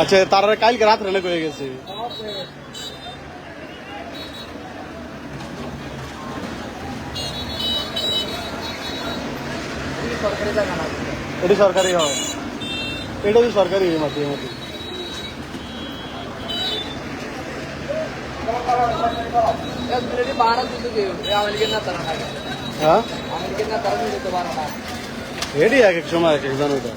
আচ্ছা তার কালকে রাত্রে না হয়ে গেছে। এটি সরকারি হয়, এটা তো সরকারি মাটি মাটি। হ্যাঁ এটি এক এক সময় এক এক জন ওটা।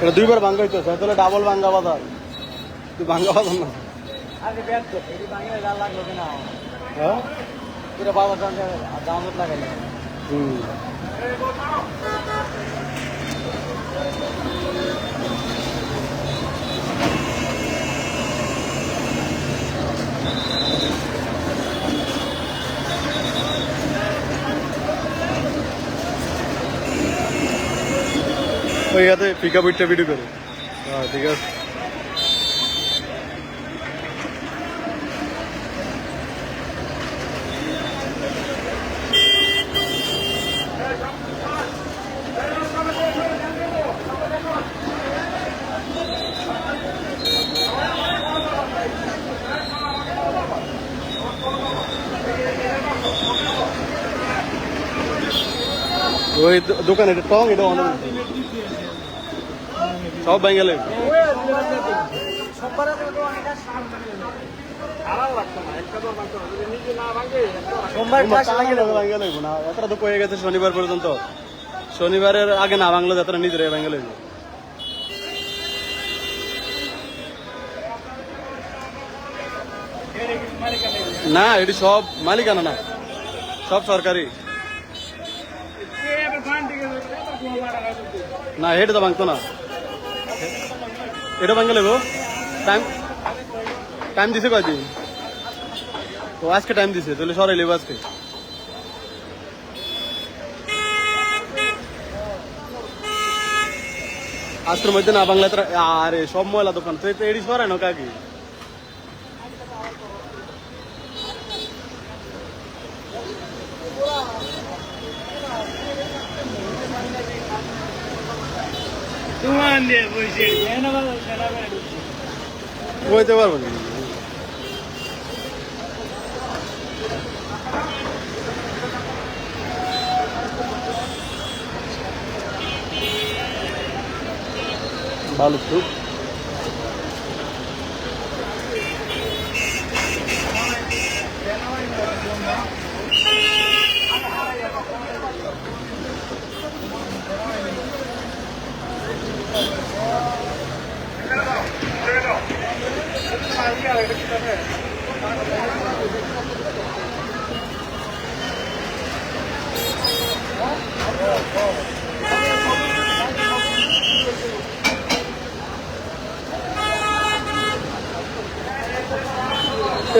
এটা দুইবার ভাঙ্গা হইতেছে, তাহলে ডাবল ভাঙ্গা বাজার, তুই ভাঙ্গা বাজার না। হ্যাঁ ওই ইয়াতে পিক আপ উইটটা ভিডিও করে। হ্যাঁ ঠিক আছে। ওই দোকানে এটা টং, এটা অনেক সব বেঙ্গলে। যাত্রা তো কয়ে গেছে শনিবার পর্যন্ত, শনিবারের আগে না বাংলা যাত্রা নিজের বেঙ্গলে। না এটি সব মালিকানা না, সব সরকারি না। হেঁটে তো ভাঙতো না, এটা ভাঙে লেবো। টাইম টাইম দিছে কয়দিন? ও আজকে টাইম দিছে, তাহলে সরাই লেবো আজকে। আজকের মধ্যে না বাংলা আরে সব ময়লা দোকান তো এটি সরাই না কাকি। বইতে পারবো না। ভালো তো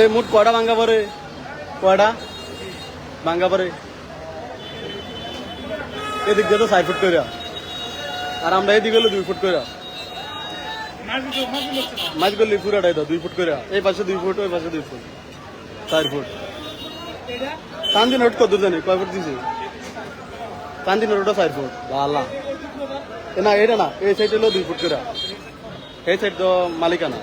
এই মোট কয়টা ভাঙ্গা পরে? কয়টা ভাঙ্গা পরে? এদিক দিয়ে তো 4 ফুট করে, আর আমরা এদিকে হলো 2 ফুট করে। মাছ করলে পুরাটাই তো 2 ফুট করে, এই পাশে 2 ফুট, ওই পাশে 2 ফুট, 4 ফুট। চান্দি নোট কত জানি কয় ফুট দিছে? চান্দি নোটটা 4 ফুট। ভালো না এটা না, এই সাইড হলো 2 ফুট করে, এই সাইড তো মালিকানা।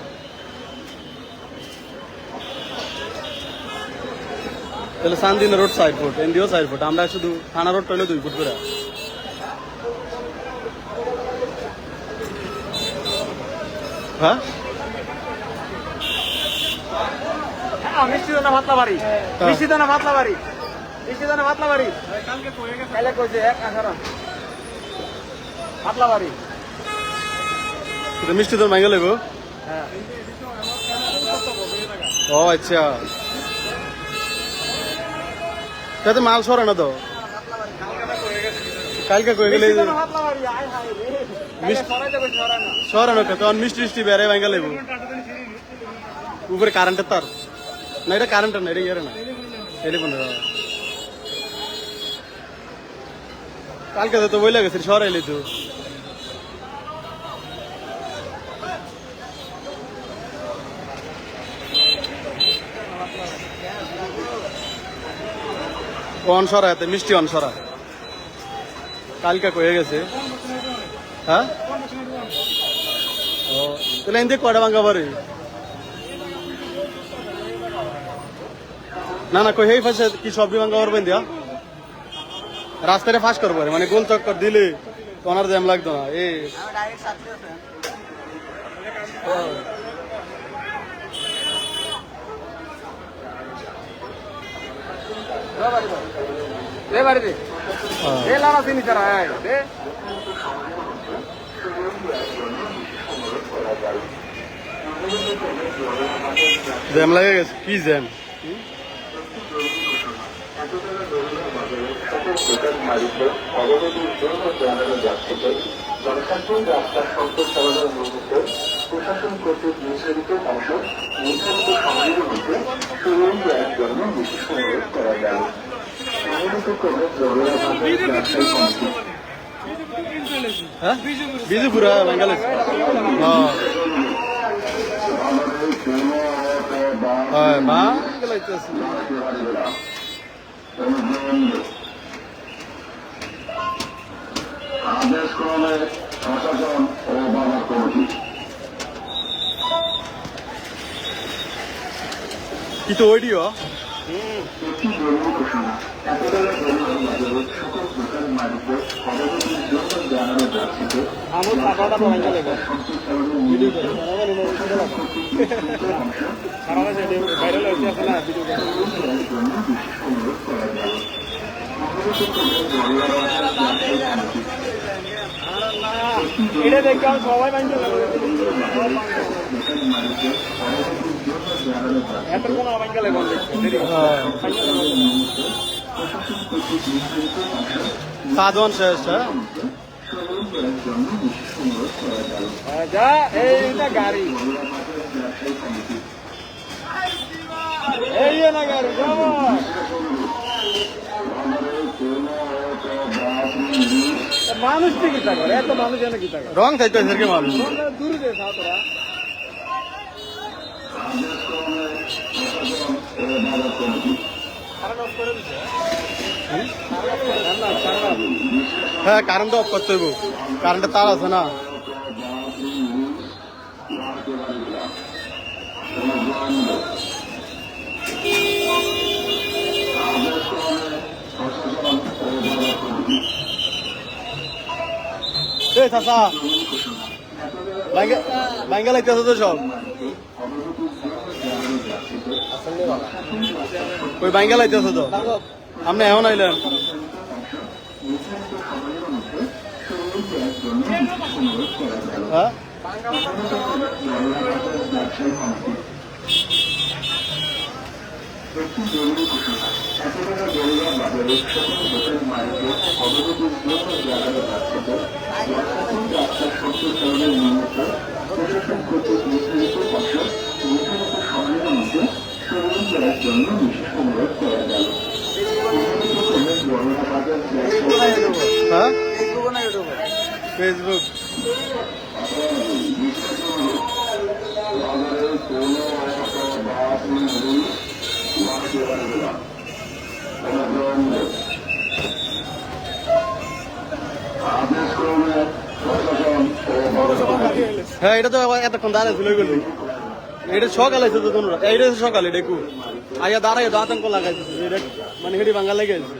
তাহলে চান্দিনা রোড 4 ফুট, এনডিও 4 ফুট, আমরা শুধু থানা রোড হইলো 2 ফুট করে। হ্যাঁ মিষ্টিদানা ভাতলা বাড়ি, মিষ্টিদানা ভাতলা বাড়ি, মিষ্টিদানা ভাতলা বাড়ি কালে কইছে 1 ভাতলা বাড়ি। মিষ্টি তোর মাইঙ্গা লেবো। হ্যাঁ ও আচ্ছা তাতে মাল সরে না তো কালকে কয়ে গেলে সরানো তখন মিষ্টি মিষ্টি বেড়ে ভাঙ্গা লাগবো উপরে কারেন্টের তার না এটা কারেন্টের না এটা ইয়ে না টেলিফোন কালকে তো বইলে গেছে সরাইলি তো অনসরা এতে মিষ্টি অনসরা কালকে কয়ে গেছে হ্যাঁ ও তাহলে এনতে কয়টা ভাঙ্গা পারে না না কই এই ফাঁসে কি সবজি ভাঙ্গা পারবেন দিয়া রাস্তায় ফাঁস করবো মানে গোল চক্কর দিলে ওনার জ্যাম লাগতো না এই জ্যাম লাগে গেছে কি জ্যাম রাস্তার সম্প্রসারণের নিমিত্তে প্রশাসন কর্তৃক নির্ধারিত অংশ নির্ধারিত সময়ের মধ্যে সুরক্ষিত করার জন্য বিশেষ অনুরোধ করা গেল। বিজুপুরা বাঙ্গালোর আদেশ ক্রমে প্রশাসন ও বাজার কমিটি কি তো ওইডিও একটি জরুরি ঘোষণা এতবেলা জরুরি বাজারের সকল দোকান মালিকদের অবগতির জন্য জানানো যাচ্ছে যে বিশেষ অনুরোধ করা গেল। এটা দেখলাম সবাই মানতে এত কোনো আমার গেলে বল সাধন শেষ যা এইটা গাড়ি এই না গাড়ি যাবো মানুষ কি গীতা করে এত মানুষ এনে গীতা করে রং থাকতো এদেরকে মানুষ দূরে যে ছাত্ররা হ্যাঁ কারেন্ট অফ করতে হইব কারেন্টের তার আছে না এই চাচা বাঙ্গাল আইতেছে তো সব ওই বাঙ্গাল আইতেছে তো আপনি এখন আইলেন হ্যাঁ একটি জরুরি ঘোষণা এতবেলা জরুরি বাজারের সকল দোকান মালিকদের অবগতির জন্য জানানো যাচ্ছে যে রাস্তার সম্প্রসারণের নিমিত্ত প্রশাসন কর্তৃক নির্ধারিত অংশ নির্ধারিত সময়ের মধ্যে সরবরাহ করার জন্য বিশেষ অনুরোধ করা গেল। হ্যাঁ ফেসবুক হ্যাঁ এটা তো এতক্ষণ দাঁড়ায় ছিল এটা সকালে আছে তো তোমরা এইটা সকালে ডেকু আইয়া দাঁড়াই আতঙ্ক লাগাইছে মানে হেঁটে বাঙ্গা লেগে গেছে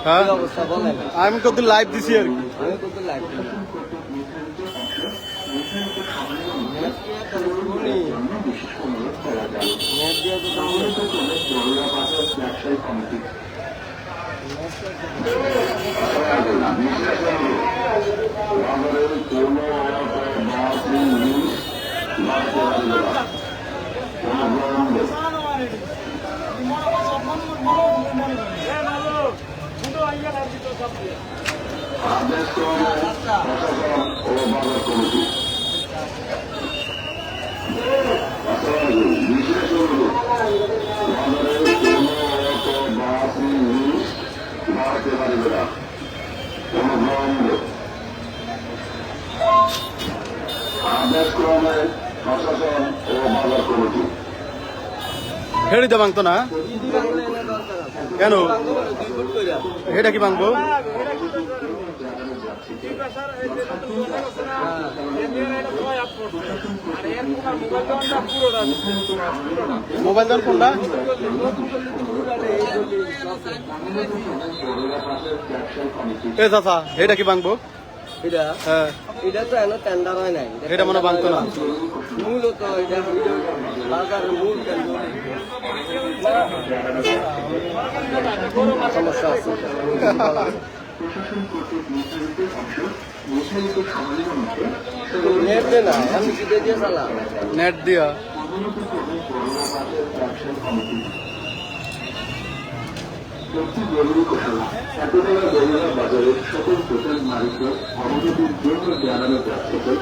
হ্যাঁ আমি কত লাইভ দিছি আর কি করা গেল। সম্মানিতক্রমে বড়ুয়া বাজার ব্যবসায়ী কমিটি বাজারের কোন আদেশ ক্রমে প্রশাসন ও বাজার কমিটি বিশেষ অনুরোধ বাজারের কোন বাসি জিনিস বাড়াতে পারবে না অনুগ্রহ আদেশ ক্রমে প্রশাসন ও বাজার কমিটি হেড়িতে ভাঙতো না কেন এটা কি ভাঙবো মোবাইল দোকান কোনটা এ চাচা এটা কি ভাঙবো এটা হ্যাঁ এটা তো এখনো টেন্ডার হয় নাই এটা মনে ভাঙতো না মূলত এটা বাজারের মূল কেন্দ্র সমস্যা আছে প্রশাসন কর্তৃক নির্ধারিত অংশ নির্ধারিত সময়ের মধ্যে নেট দে না আমি কিনে দিয়ে চালা নেট দিয়া একটি জরুরি ঘোষণা এতবেলা বড়ুয়া বাজারের সকল দোকান মালিকদের অবনতির জন্য জানানো যাচ্ছে যে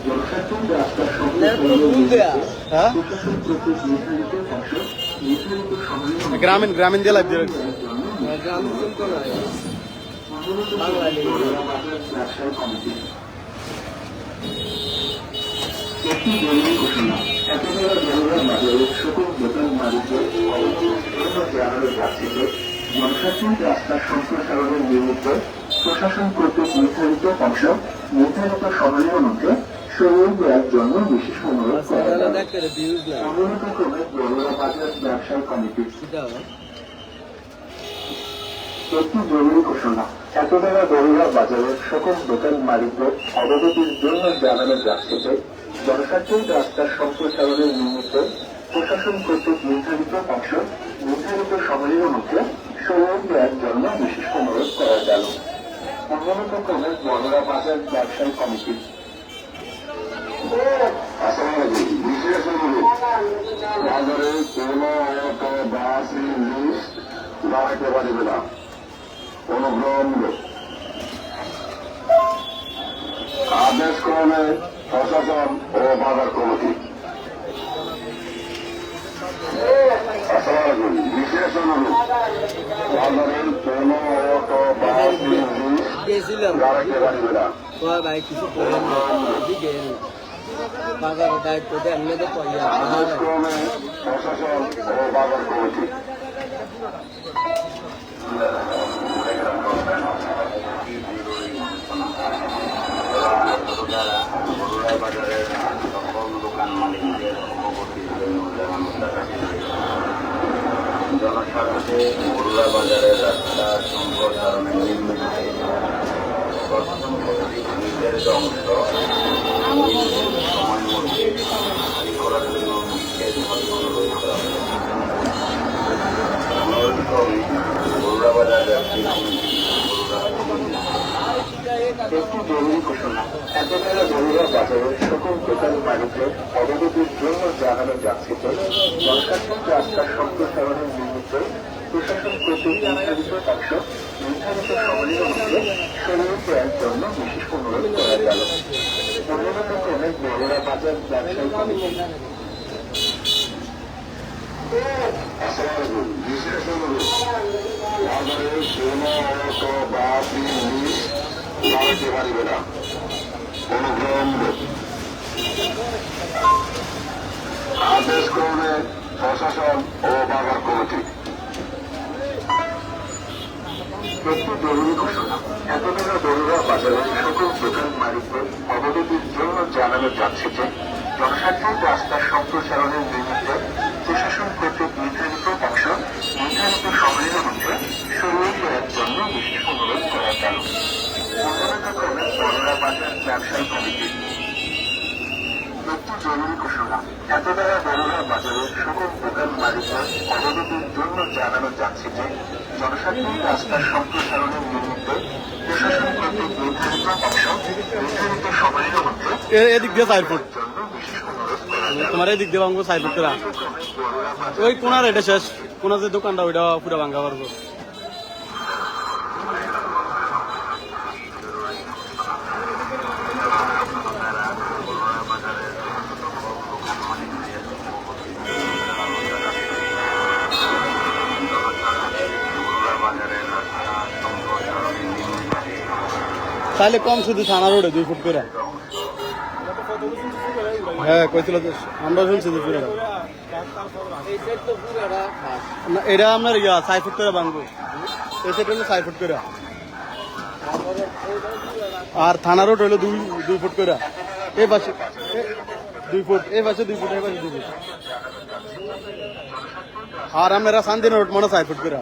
জনস্বার্থে রাস্তার নেট তো ভুল দেয়া হ্যাঁ প্রশাসন কর্তৃক নির্ধারিত অংশ নির্ধারিত সময়ের মধ্যে গ্রামীণ দিয়ে লাইভ দিয়ে গ্রাম কিন্তু না বাঙালি ব্যবসায়ী কমিটি একটি জরুরি ঘোষণা এতবেলা বড়ুয়া বাজারের সকল দোকান মালিকদের অবনতির জন্য জানানো যাচ্ছে যে জনস্বার্থে রাস্তার সম্প্রসারণের নিমিত্ত প্রশাসন কর্তৃক নির্ধারিত অংশ নির্ধারিত সময়ের মধ্যে সরিয়ে দেওয়ার জন্য বিশেষ অনুরোধ করা সেটা যায়। দেখতে ভিউজ না অনুরোধক্রমে বড়ুয়া বাজার ব্যবসায়ী কমিটি সেটা একটি জরুরি ঘোষণা এতবেলা বড়ুয়া বাজারের সকল দোকান মালিকদের অবগতির জন্য জানানো যাচ্ছে যে জনস্বার্থে রাস্তার সম্প্রসারণের নিমিত্ত প্রশাসন কর্তৃক নির্ধারিত অংশ নির্ধারিত সময়ের মধ্যে সরিয়ে দেওয়ার জন্য বিশেষ অনুরোধ করা গেল। অনুরোধক্রমে বড়ুয়া বাজার ব্যবসায়ী কমিটি বিশেষ অনুরোধ বাজারে কোনো বাস লিস্ট দাঁড়াতে পারবে না অনুগ্রহ আদেশ ক্রমে প্রশাসন ও বাজার কমিটি বিশেষ অনুরোধ বাজারের কোনো বাস লিস্ট গেছিলাম দাঁড়াতে পারবে না কয় ভাই কিছু করেন না দিকে বাজারের দায়িত্ব দেন মেয়েদের পয়সা আদেশ ক্রমে প্রশাসন ও বাজার কমিটি বাজারের সকল দোকান মালিকদের অবগতির জন্য জানানো যাচ্ছে জনস্বার্থে বড়ুয়া বাজারের রাস্তা সম্প্রসারণের নির্মিত্তে প্রশাসন কর্তৃক নির্ধারিত অংশ সময়ের মধ্যে খালি করার জন্য বিশেষভাবে অনুরোধ করা হয়। অনুরোধক্রমে বড়ুয়া বাজার ব্যবসায়ী কমিটি একটি জরুরি ঘোষণা এতবেলা বড়ুয়া বাজারের সকল দোকান মালিকদের অবগতির জন্য জানানো যাচ্ছে যে জনস্বার্থে রাস্তার সম্প্রসারণের নিমিত্ত প্রশাসন কর্তৃক নির্ধারিত অংশ নির্ধারিত সময়ের মধ্যে সরিয়ে দেওয়ার জন্য বিশেষ অনুরোধ করা গেল। অনুরোধক্রমে বড়ুয়া বাজার ব্যবসায়ী কমিটি বিশেষ অনুরোধ বাজারের কোনো বাস লিস্ট দাঁড়াতে পারবে না অনুগ্রহ আদেশ ক্রমে প্রশাসন ও বাজার কমিটি একটি জরুরি ঘোষণা এতবেলা বড়ুয়া বাজারের সকল দোকান মালিকদের অবগতির জন্য জানানো যাচ্ছে যে জনস্বার্থে রাস্তার সম্প্রসারণের নিমিত্তে প্রশাসন কর্তৃক নির্ধারিত অংশ নির্ধারিত সময়ের মধ্যে সরিয়ে দেওয়ার জন্য বিশেষ অনুরোধ করা গেল। অনুরোধক্রমে বড়ুয়া বাজার ব্যবসায়ী কমিটি একটি জরুরি ঘোষণা এতবেলা বড়রা বাজারের সকল দোকান মালিকরা অবগতির জন্য জানানো যাচ্ছে যে জনসাধারণ রাস্তার সম্প্রসারণের নিমিত্তে প্রশাসন কর্তৃক নির্ধারিত অংশ নির্ধারিত সময়ের মধ্যে এদিক দিয়ে 4 ফুট জন্য বিশেষ অনুরোধ করা তোমার এদিক দিয়ে ভাঙবো 4 ফুট করে ওই কোনার এটা শেষ কোনার যে দোকানটা ওইটা পুরো ভাঙা পারবো তাহলে কম শুধু থানা রোডে 2 ফুট করে হ্যাঁ কইছিল আমরা শুনছি 2 ফুট না এটা আপনার 4 ফুট করে ভাঙবো এই সেট হলো 4 ফুট করে আর থানা রোড হলো 2 ফুট করে এই পাশে 2 ফুট এই পাশে 2 ফুট এই পাশে 2 ফুট আর আমরা শান্তিনগর রোড মানে 4 ফুট করে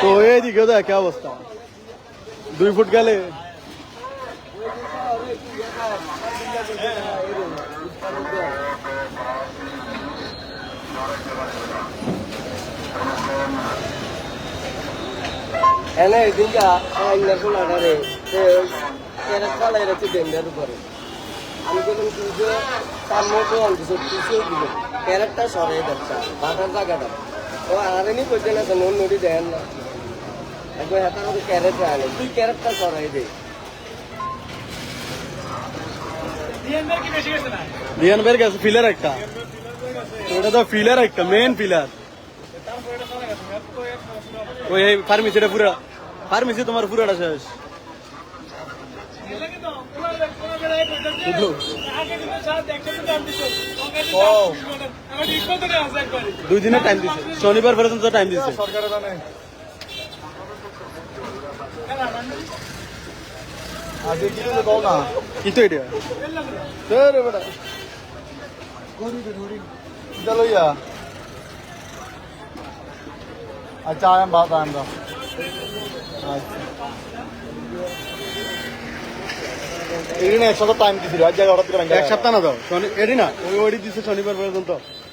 তো এইদিকে দেখ কি অবস্থা 2 ফুট গেলে এনে দিনটা ইন্টারভিউ লাগারে এরা চালাই রাখছে ডেন্ডার উপরে আমি বললাম কি যে তার মতো অন্তত পিছিয়ে দিল ক্যারেক্টার সরাই যাচ্ছে বাটার জায়গাটা ও আরেনি করছে না নন নদী দেন না একবার হাতার মতো ক্যারেক্টার আনে তুই ক্যারেক্টার সরাই দে ডিএন বের গেছে ফিলার একটা ওটা তো ফিলার একটা মেন ফিলার ওই ফার্মেসিটা পুরা ফার্মেসি তোমার পুরাটা শেষ দুই দিনের টাইম দিছে শনিবার পর্যন্ত টাইম দিছে কি তো এটা चलो या अच्छा आया बात आया এদিন এক সপ্তাহ টাইম দিছিল আজ জায়গা হঠাৎ করে এক সপ্তাহ না দাও এডি না ওই ওডি দিছে শনিবার পর্যন্ত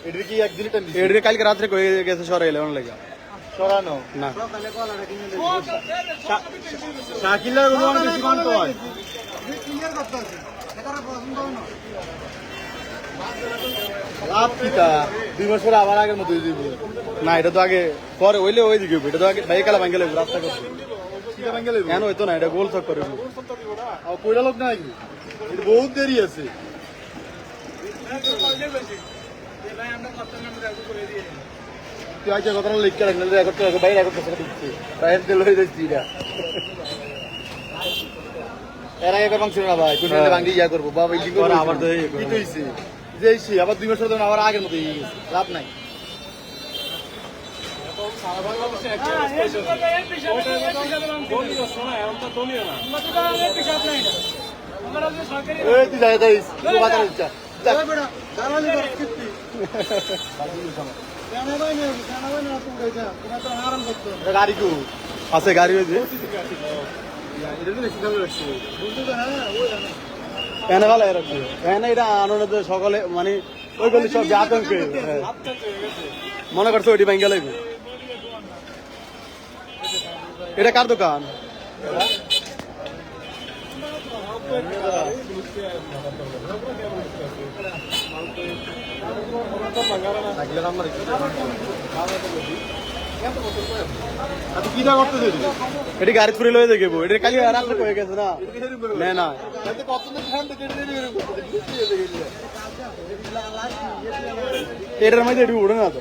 এটার কি একদিনই টাইম দিছিল এডি কালকে রাত্রে কয়ে গেছে সরে এলে লাগে সরানো না শাকিলের অনুমান বেশি কোন তো হয় লাভ কিটা 2 মাস পরে আবার আগের মতো দিব না এটা তো আগে পরে ওইলে ওই দিকে এটা তো আগে বাইকালা ভাঙ্গে লাগবে রাস্তা করতে কিটা ভাঙে লইব কেন হইতো না এটা গোল চক করে আর কইরা লোক নাই এটা বহুত দেরি আছে তুই আজ কথা লিখে রাখলে রেকর্ড করে বাইরে রেকর্ড করে দিচ্ছি বাইরে দিল হয়ে যাচ্ছে এটা এর আগে করবাং ছিল না ভাই কোন ভাঙি ইয়া করবো বাবা বিল্ডিং করবো আবার তো এই কি হইছে যে হইছে আবার 2 বছর ধরে আবার আগের মতো হয়ে গেছে লাভ নাই এই তুই যাই যাইস তুই বাজার ইচ্ছা গাড়ি কু আছে গাড়ি হয়েছে এনে ভালো রাখবে এনে এটা আনন্দ সকালে মানে ওই গলি সব আতঙ্কে মনে করছো ওইটি ভাঙ্গে লাগবে এটা কার দোকান কিটা করতে এটি গাড়ি ফুরে লয়ে দেখবো এটা কালি রাত্রে হয়ে গেছে না না এটার মধ্যে এটি উড়ে না তো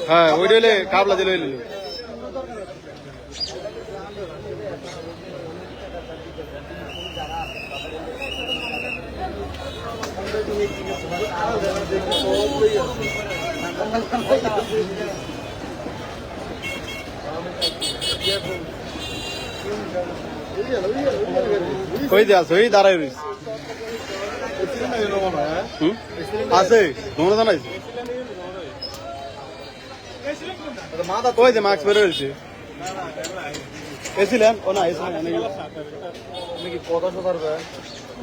হ্যাঁ ওইটা হলে কাবলা দিলে হইলে কই দিয়ে আছে ওই দাঁড়াই রয়েছে আছে তোমরা জানাইছো ওই যে মাস্ক বের হয়েছে এসিলেন ও না এসিলেন নাকি কথা শোনার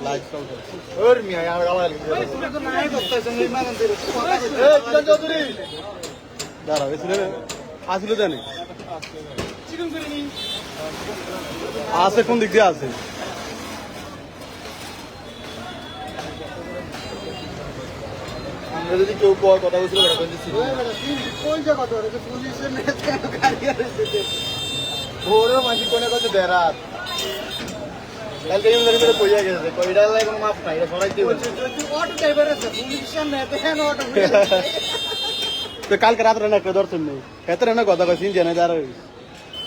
লাইট চলছে ওর মিয়া আর গালাগালি দাঁড়াও এসিলেন আসলে জানি আছে কোন দিক দিয়ে আছে আমরা যদি কেউ কথা বলছিল ওরও মাঝি কোনে কাছে বেড়াত কালকে ইউনিভার্সিটি করে পড়িয়া গেছে কইডার লাগে কোনো মাপ নাই এটা সরাই দিয়ে বলছে তো কালকে রাত্রে না কেউ দর্শন নেই এত না কথা কইছি জেনে যার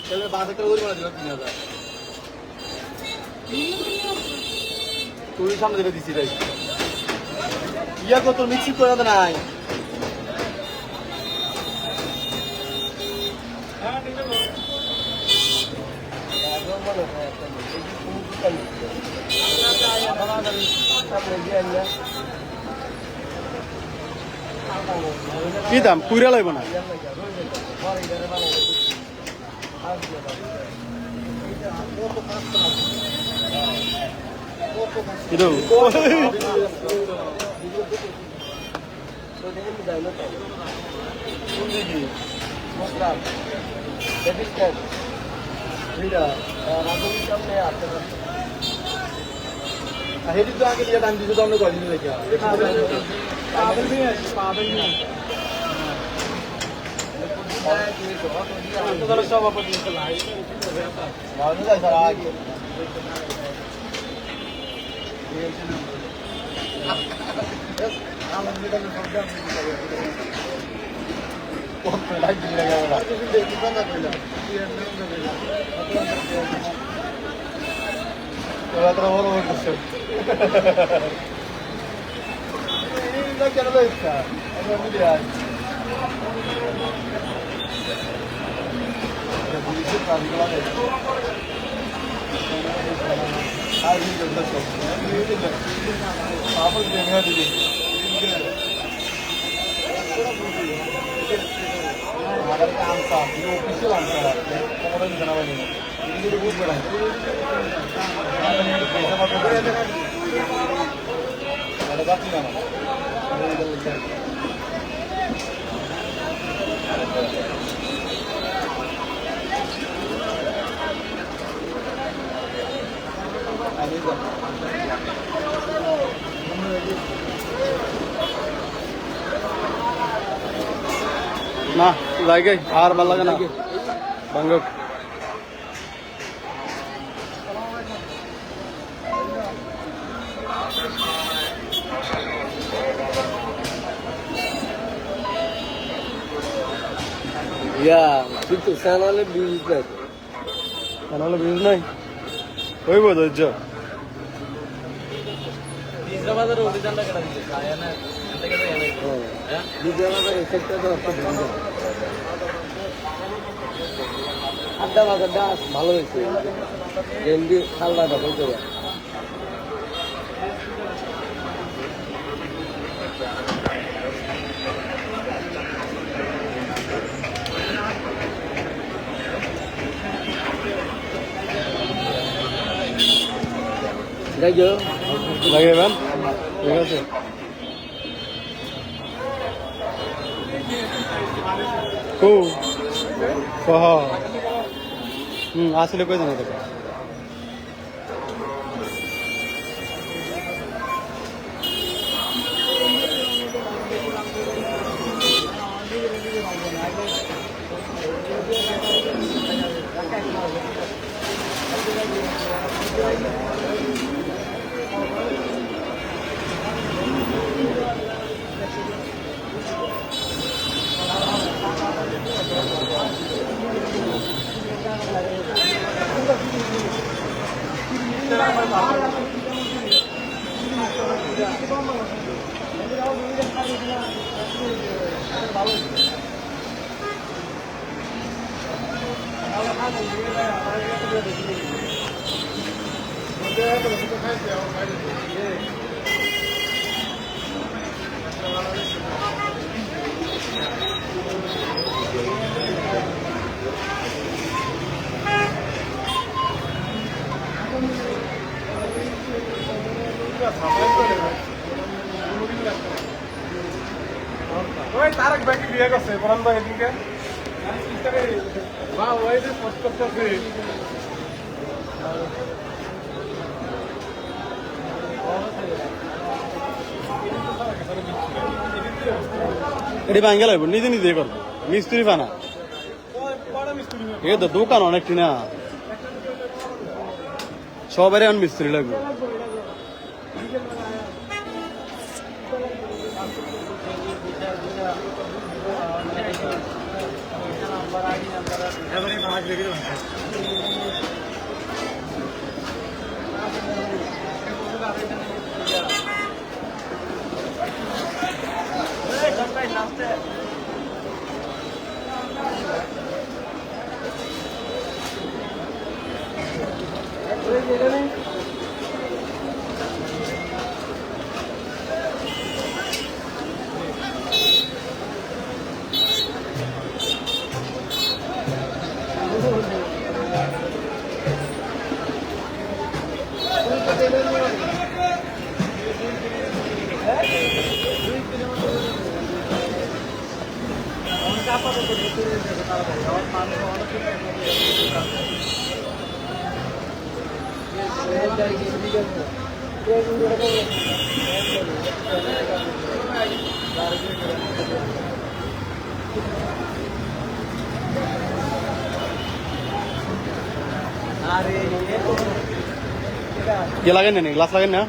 তাহলে বাস একটা ওই মারা দিল 3000 তুই সামনে দিলে দিছি রাই ইয়া কত মিক্সি করে না নাই কি দাম কুইরা লাগবে না ಇದು হেডি তো আগে দিয়ে টাইম দিছো তো আমরা কদিন দেখে সভাপতি আগে না লাগে আর ভালো লাগে না বাঙ্গক ইয়া কিন্তু চ্যানেলে বিউজ নাই তাহলে বিউজ নাই হইব ধৈর্য বাজারে অভিযানটা কেটে দিচ্ছে না বিজয়বাজার এফেক্টটা তো আড্ডা বাজারটা ভালো হয়েছে গেন্দি খালনাটা বলতে পারে লাগাইবেন ঠিক আছে কহ আসলে কই জানা তোকে ওই তারেক ভাইকে বিয়ে করছে বরান ভাই এদিকে বা ওই যে পোস্ট করতেছে এটি ভাঙ্গে লাগবে নিজে নিজে করবো মিস্ত্রি ফানা এ তো দোকান অনেকটি না সবারই এখন মিস্ত্রি লাগবে কি লাগেন না গ্লাস লাগেন না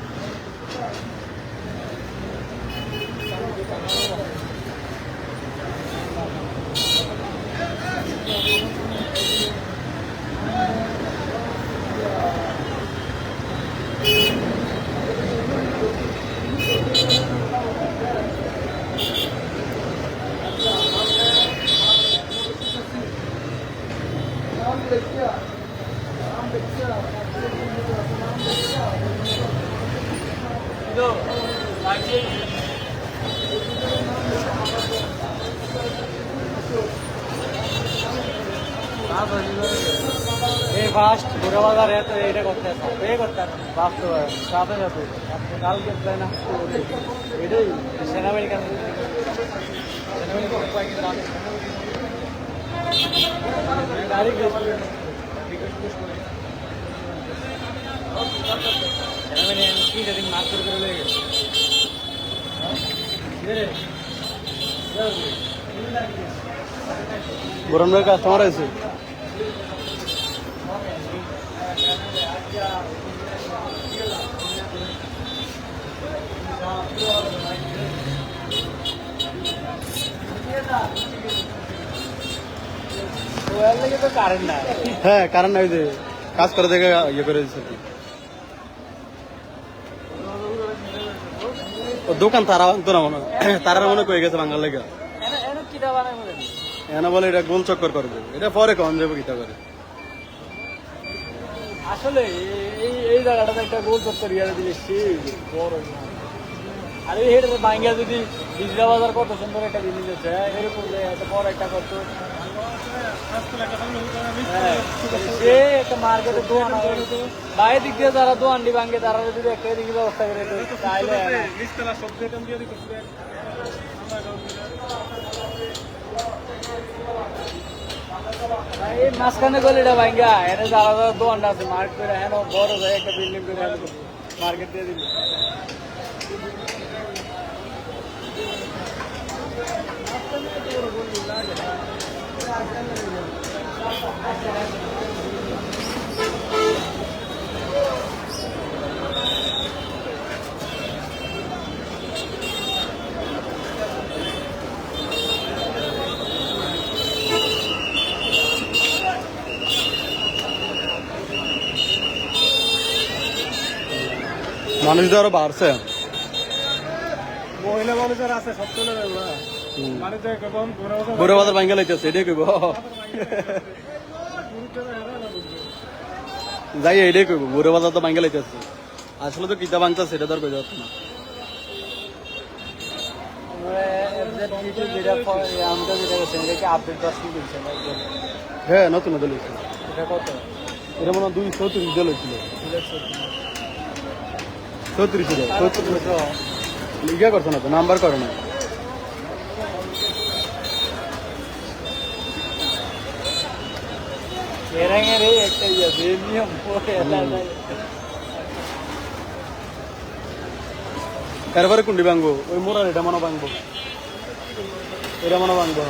এই ফার্স্ট ঘুরে বাজার এটা করতে পে করতে বাস্তব সাথে সাথে কালকে প্ল্যান এটাই সেনাবাহিনী বরণ ভাই কাস্টমার আছে হ্যাঁ কারণ নাই যে কাজ করে দেখে ইয়ে করে দিচ্ছে ও দোকান তারা তো না মনে তারা মনে কয়ে গেছে বাঙাল লেগে এনা বলে এটা গোল চক্কর করবে এটা পরে কম যাবে কিতা করে আসলে এই জায়গাটাতে একটা গোল চত্বর ইয়ারে দিয়েছি বড় আর এই হেঁটে বাঙ্গিয়া যদি বিজলা বাজার কত সুন্দর একটা জিনিস আছে এরকম এত বড় একটা কত সে একটা মার্কেটে দোকান বাইরের দিক দিয়ে যারা দোকানটি ভাঙ্গে তারা যদি একটা দিকে ব্যবস্থা করে তাহলে এই মাঝখানে গলিটা ভাঙ্গা এনে যারা যারা দোকানটা আছে মার্কেট করে হ্যাঁ বড় যায় একটা বিল্ডিং করে মার্কেট দিয়ে দিল মানুষ তো আরো বাড়ছে মহিলা মানুষের আছে সব চলে যাবে মানে তো এখন বড় বাজার ভাঙ্গা লাইতেছে এটাই কইব যাই এটাই কইব বড় বাজার তো ভাঙ্গা লাইতেছে আসলে তো কিতা ভাঙছে সেটা তো আর কই যাচ্ছে না হ্যাঁ নতুন নতুন হয়েছে এটা মনে হয় 234 জল হয়েছিল 34 লিখা করছে না তো নাম্বার করে না এরাঙের একটা ইয়ে প্রিমিয়াম এরপরে কুন্ডি ভাঙবো ওই মোড়ার এটা মনে ভাঙবো এটা মনে ভাঙবো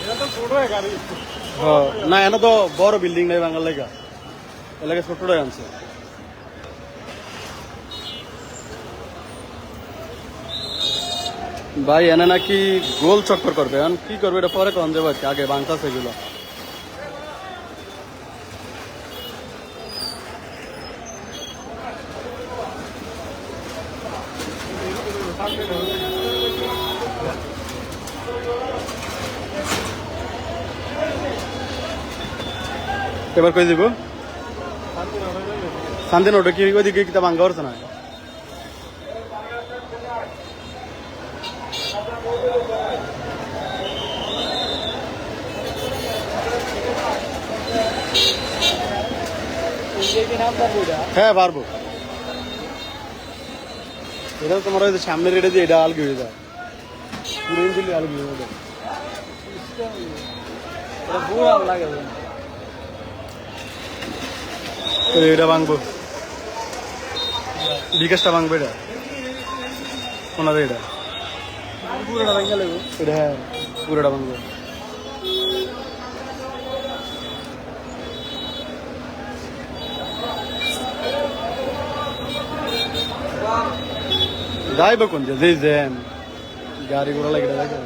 এটা তো ছোট গাড়ি না এনে তো বড় বিল্ডিং নাই ভাঙার লেগা এলাকা ছোটটাই আনছে ভাই এনে নাকি গোল চক্কর করবে এখন কি করবে এটা পরে কম যাবে আগে ভাঙতাছে এগুলো এবার কই দিব শান্তিন ওটা কি ওইদিকে কিতা ভাঙ্গা করছে না হ্যাঁ পারবো এটা তোমার ওই যে সামনের রেটে দিয়ে এটা আলগি হয়ে যায় পুরো দিল্লি আলগি হয়ে যায় লাগে এটা ভাঙবো বিকাশটা ভাঙবো এটা ওনাদের এটা পুরোটা ভেঙে লাগবে এটা হ্যাঁ পুরোটা ভাঙবো যাইব কোন যে জ্যাম গাড়ি ঘোড়া লাগে দেখে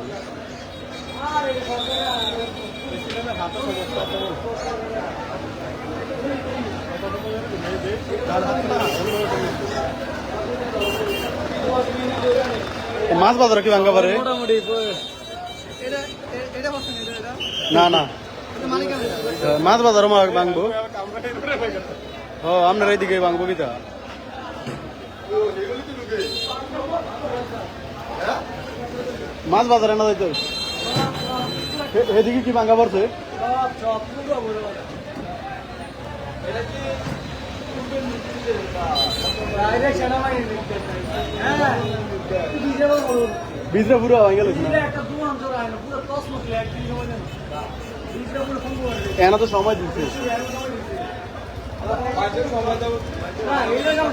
মাছ বাজার কি ভাঙ্গা পারে মোটামুটি না না মাছ বাজার ভাঙবো ও আপনার এইদিকে ভাঙবো কিতা মাছ বাজারে না যাইতো এদিকে কি ভাঙ্গা পড়ছে বিজরা পুরো হয়ে গেল এনা তো সময় দিচ্ছে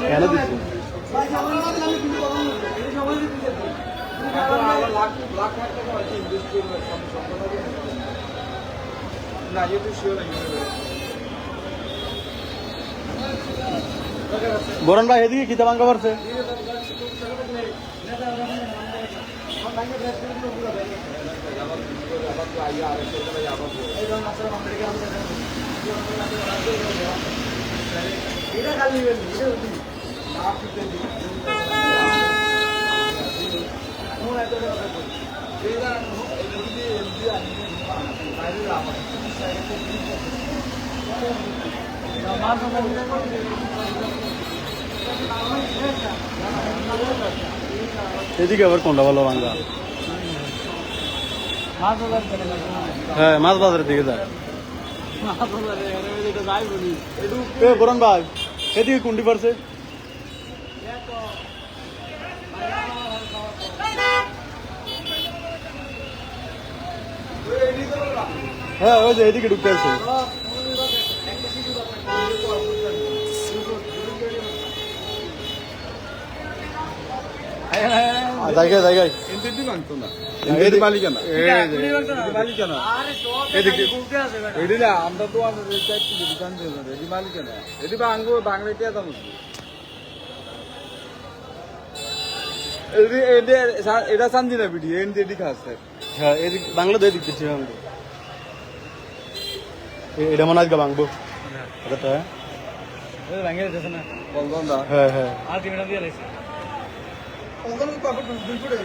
এনা দিচ্ছে বরণ ভাই এদিকে কিতা ভাঙ্গা পড়ছে এদিকে আবার কোনটা ভালো ভাঙ্গা হ্যাঁ মাছ বাজারের দিকে যায় বরণ ভাই এদিকে কুন্ডি পড়ছে হ্যাঁ ওই যে এদিকে ঢুকতে আসছে জায়গায় জায়গায় আমরা তো রেডি মালিক না রেডি বাংলো বাংলা কে দাম এটা শান্তি না ভিডিও এডি খাচ্ছে হ্যাঁ এদিক বাংলা দিয়ে দিক দিচ্ছি এটা মনে আজকে ভাঙবো এটা ভেঙে যেতেছে না হ্যাঁ হ্যাঁ আর দিনটা দিয়ে লাইছে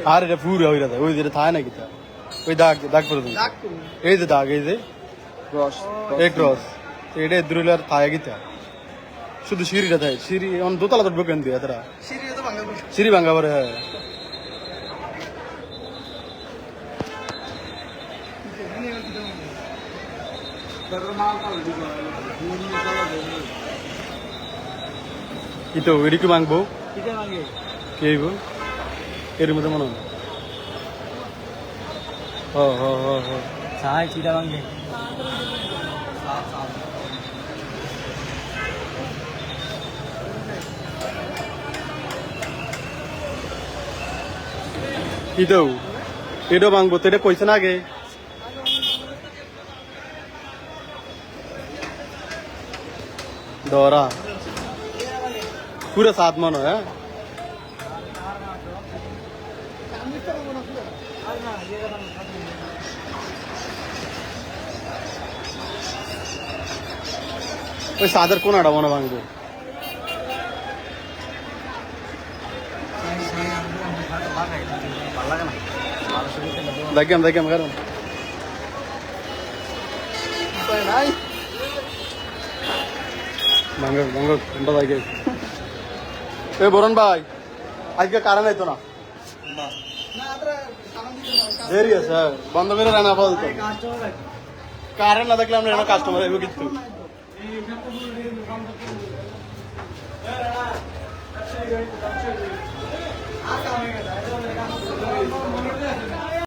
আর এটা পুরো হয়ে যায় ওই যেটা থাকে নাকি তা ওই দাগ দাগ করে দেবো এই যে দাগ এই যে ক্রস এই ক্রস এটা দ্রুলার থাকে গিতা শুধু সিঁড়িটা থাকে সিঁড়ি অন দোতলা তো ঢোকেন দিয়ে তারা সিঁড়ি ভাঙা পরে হ্যাঁ কি তো এদিকে ভাঙবো কিটা ভাঙে কি হইব এর মধ্যে মনে হয় হ হ হ হ চাই কিটা ভাঙে কি দেও এটা ভাঙবো তো এটা কইছে না আগে ডরা পুরো 7 মন হ্যাঁ ওই সাদের কোনাটা মনে ভাঙবো দেখাম কারণ ভাঙ্গো কোনটা দেখে এ বরুণ ভাই আজকে কারণ আইতো না দেরি আছে বন্ধ করে রান্না বলতো কারণ না দেখলে আমরা কাস্টমার আইবো কিন্তু